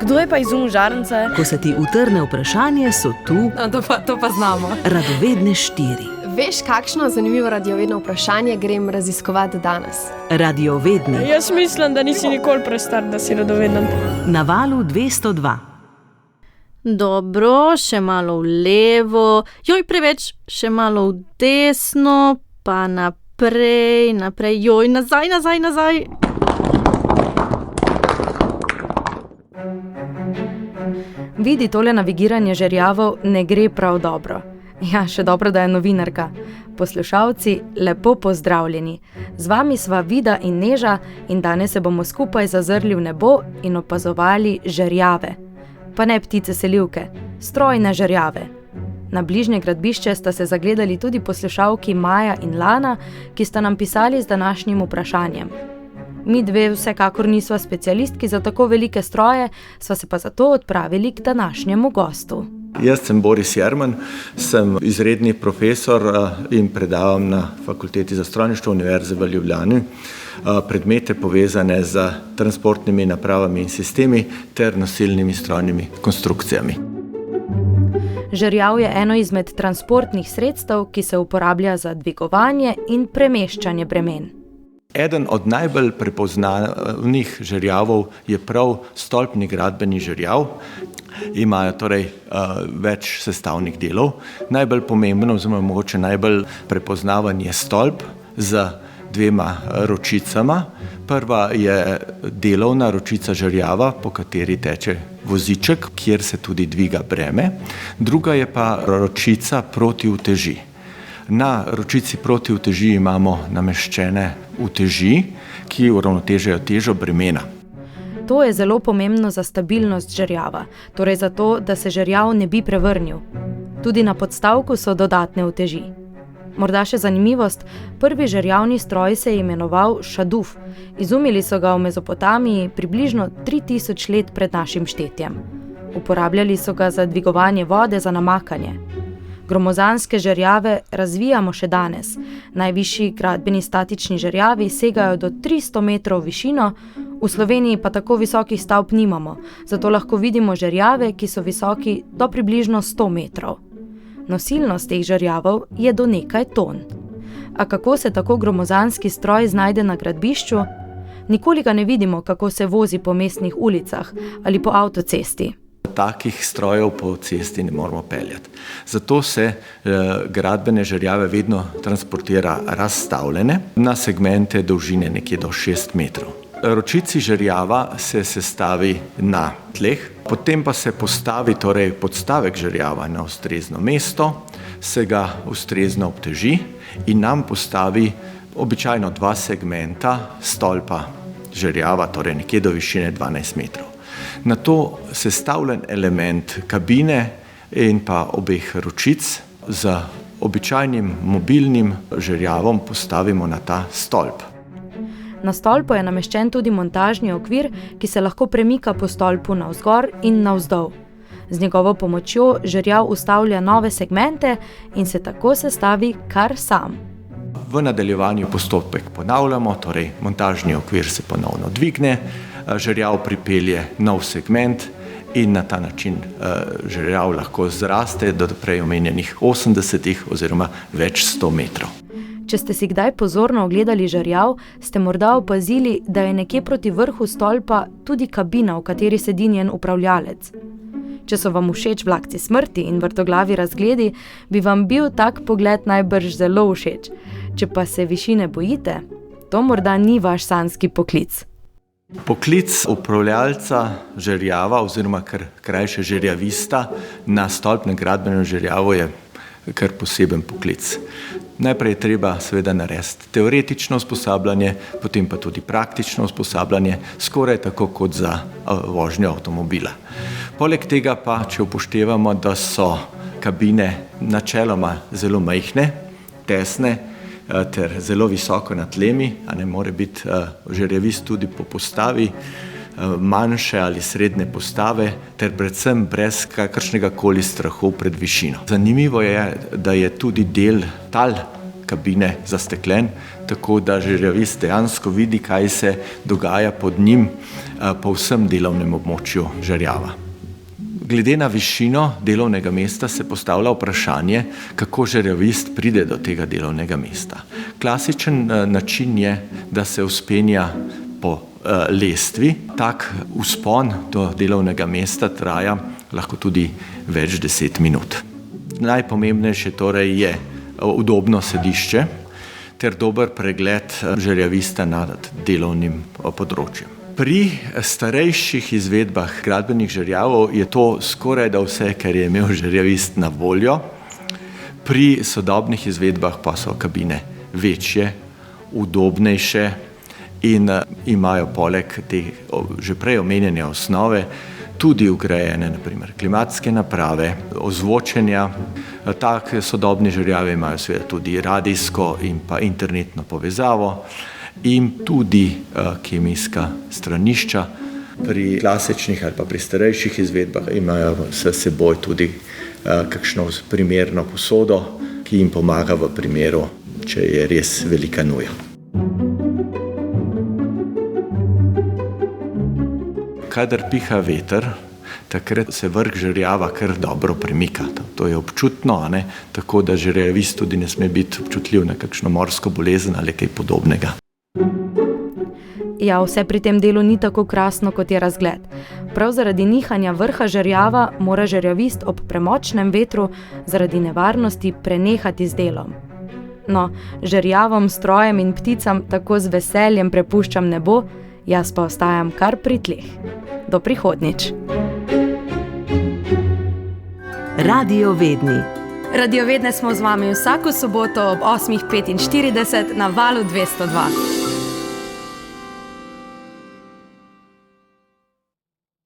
Kdo je pa izumil žarnice? Ko se ti utrne vprašanje, so tu To pa znamo. radovedne 4. Veš, kakšno zanimivo radiovedno vprašanje grem raziskovati danes? Radiovedni Jaz mislim, da nisi nikoli prestar, da si radoveden. na valu 202. Dobro, še malo v levo. Joj, preveč. Še malo v desno, pa naprej. Joj, nazaj. Vidi, tole navigiranje žerjavov ne gre prav dobro. Ja, še dobro, da je novinarka. Poslušalci, lepo pozdravljeni. Z vami sva Vida in Neža in danes se bomo skupaj zazrli v nebo in opazovali žerjave. Pa ne ptice selivke, strojne žerjave. Na bližnje gradbišče sta se zagledali tudi poslušalki Maja in Lana, ki sta nam pisali z današnjim vprašanjem. Mi dve vsekakor nisva specialistki za tako velike stroje, sva se pa zato odpravili k današnjemu gostu. Jaz sem Boris Jerman, sem izredni profesor in predavam na Fakulteti za strojništvo Univerze v Ljubljani predmete povezane z transportnimi napravami in sistemi ter nosilnimi strojnimi konstrukcijami. Žerjav je eno izmed transportnih sredstev, ki se uporablja za dvigovanje in premeščanje bremen. Eden od najbolj prepoznavnih žerjavov je prav stolpni gradbeni žerjav. Imajo torej več sestavnih delov. Najbolj pomembno, oziroma mogoče najbolj prepoznaven je stolp z 2 ročicama. Prva je delovna ročica žerjava, po kateri teče voziček, kjer se tudi dviga breme. Druga je pa ročica proti uteži. Na ročici proti uteži imamo nameščene uteži, ki uravnotežajo težo bremena. To je zelo pomembno za stabilnost žerjava, torej zato, da se žerjav ne bi prevrnil. Tudi na podstavku so dodatne uteži. Morda še zanimivost, prvi žerjavni stroj se je imenoval šaduf. Izumili so ga v Mezopotamiji približno 3000 let pred našim štetjem. Uporabljali so ga za dvigovanje vode za namakanje. Gromozanske žerjave razvijamo še danes. Najvišji gradbeni statični žerjavi segajo do 300 metrov v višino, v Sloveniji pa tako visokih stavb nimamo, zato lahko vidimo žerjave, ki so visoki do približno 100 metrov. Nosilnost teh žerjavov je do nekaj ton. A kako se tako gromozanski stroj znajde na gradbišču? Nikoli ga ne vidimo, kako se vozi po mestnih ulicah ali po avtocesti. Takih strojev po cesti ne moramo peljati. Zato se gradbene žerjave vedno transportira razstavljene na segmente dolžine nekje do 6 metrov. Ročici žerjava se sestavi na tleh, potem pa se postavi torej podstavek žerjava na ustrezno mesto, se ga ustrezno obteži in nam postavi običajno 2 segmenta stolpa žerjava, torej nekje do višine 12 metrov. Na to sestavljen element kabine in pa obeh ročic z običajnim mobilnim žerjavom postavimo na ta stolp. Na stolpu je nameščen tudi montažni okvir, ki se lahko premika po stolpu navzgor in navzdol. Z njegovo pomočjo žerjav ustavlja nove segmente in se tako sestavi kar sam. V nadaljevanju postopek ponavljamo, torej montažni okvir se ponovno dvigne, žerjav pripelje nov segment in na ta način žerjav lahko zraste do prej omenjenih 80 oziroma več 100 metrov. Če ste si kdaj pozorno ogledali žerjav, ste morda opazili, da je nekje proti vrhu stolpa tudi kabina, v kateri sedi njen upravljalec. Če so vam všeč Vlakci smrti in vrtoglavi razgledi, bi vam bil tak pogled najbrž zelo všeč. Če pa se višine bojite, to morda ni vaš sanjski poklic. Poklic upravljalca žerjava oziroma kar krajše žerjavista na stolpnem gradbenem žerjavu je kar poseben poklic. Najprej je treba seveda narediti teoretično usposabljanje, potem pa tudi praktično usposabljanje, skoraj tako kot za vožnjo avtomobila. Poleg tega pa, če upoštevamo, da so kabine načeloma zelo majhne, tesne ter zelo visoko nad tlemi, a ne more biti žerjavist tudi po postavi, manjše ali srednje postave ter predvsem brez kakršnega koli strahu pred višino. Zanimivo je, da je tudi del tal kabine zasteklen, tako da žerjavist dejansko vidi, kaj se dogaja pod njim po vsem delovnem območju žerjava. Glede na višino delovnega mesta se postavlja vprašanje, kako žerjavist pride do tega delovnega mesta. Klasičen način je, da se vzpenja po lestvi. Tak vzpon do delovnega mesta traja lahko tudi več 10 minut. Najpomembnejše torej je udobno sedišče ter dober pregled žerjavista nad delovnim področjem. Pri starejših izvedbah gradbenih žerjavov je to skoraj da vse, kar je imel žerjavist na voljo. Pri sodobnih izvedbah pa so kabine večje, udobnejše in imajo poleg te že prej omenjene osnove tudi vgrajene naprimer klimatske naprave, ozvočenja. Take sodobne žerjave imajo seveda tudi radijsko in pa internetno povezavo in tudi kemijska stranišča. Pri klasičnih ali pa pri starejših izvedbah imajo s seboj tudi kakšno primerno posodo, ki jim pomaga v primeru, če je res velika nuja. Kadar piha veter, takrat se vrh žerjava kar dobro premika. To je občutno, tako da žerjavist tudi ne sme biti občutljiv na kakšno morsko bolezen ali kaj podobnega. Ja, vse pri tem delu ni tako krasno, kot je razgled. Prav zaradi nihanja vrha žerjava mora žerjavist ob premočnem vetru zaradi nevarnosti prenehati z delom. No, žerjavom, strojem in pticam tako z veseljem prepuščam nebo, jaz pa ostajam kar pri tleh. Do prihodnjič. Radiovedni. Radiovedne smo z vami vsako soboto ob 8:45 na Valu 202.